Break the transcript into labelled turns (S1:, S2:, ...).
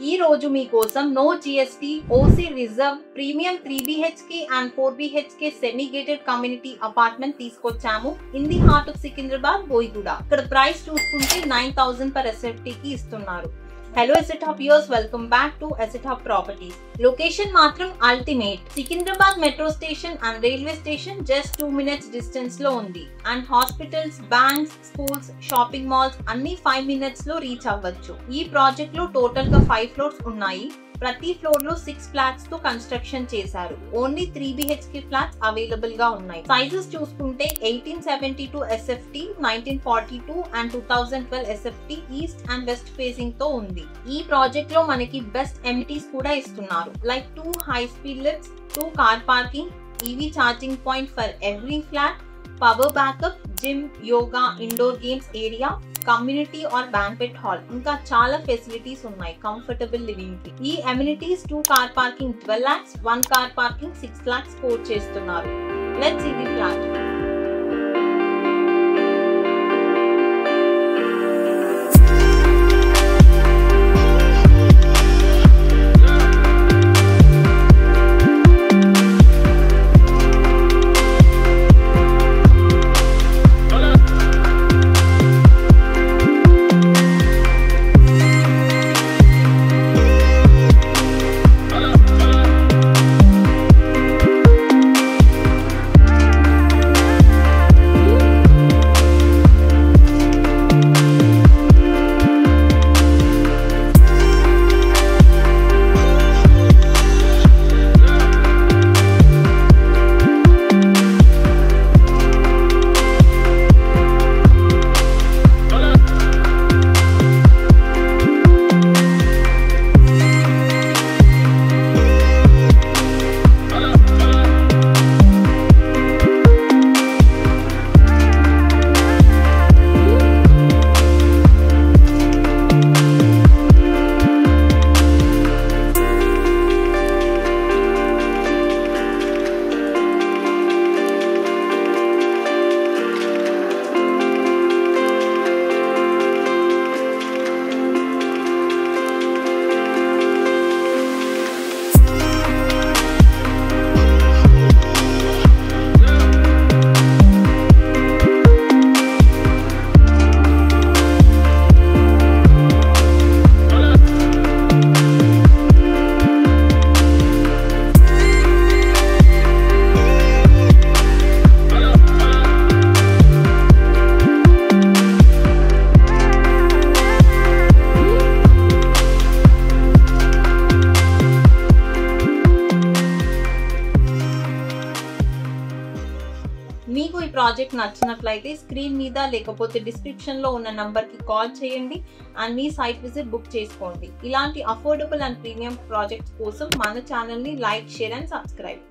S1: ఈ రోజు మీకోసం no GST OC reserve premium 3BHK and 4BHK semi gated community apartment తీసుకొచ్చాము. In the heart of Secunderabad Boiguda. ఇక్కడ price చూసుకుంటే 9,000 per SFT కి ఇస్తున్నారు. Hello asset hub viewers, welcome back to asset hub properties. Location మాత్రం ultimate. Secunderabad metro station and railway station just 2 minutes distance లో ఉంది. And hospitals, banks, schools, shopping malls అన్ని 5 minutes లో reach అవ్వచ్చు. ఈ ప్రాజెక్ట్ లో టోటల్ గా 5 floors ఉన్నాయి. ప్రతి ఫ్లోర్ లో 6 flats తో కన్స్ట్రక్షన్ చేశారు. ఓన్లీ 3BHK ఫ్లాట్స్ అవైలబుల్ గా ఉన్నాయి. సైజెస్ చూసుకుంటే 1872 SFT, 1942 and 2012 SFT east and west facing తో ఉంది. ఈ ప్రాజెక్ట్ లో మనకి బెస్ట్ ఎమిటీస్ కూడా ఇస్తున్నారు. Like 2 high speed lifts, 2 car parking, EV charging point for every flat, power backup, gym, yoga, indoor games area, community or banquet hall, ఇంకా చాలా facilities ఉన్నాయి కంఫర్టబుల్ లివింగ్ కి. ఈ amenities 2 car parking 12 lakhs, 1 car parking 6 lakhs quote చేస్తున్నారు. Let's see the flat. మీకు ఈ project నచ్చినట్లయితే screen మీద లేకపోతే డిస్క్రిప్షన్ లో ఉన్న నంబర్ కి కాల్ చేయండి అండ్ మీ సైట్ విజిట్ బుక్ చేసుకోండి. ఇలాంటి అఫోర్డబుల్ అండ్ ప్రీమియం ప్రాజెక్ట్స్ కోసం మన ఛానల్ ని లైక్, షేర్ అండ్ సబ్స్క్రైబ్.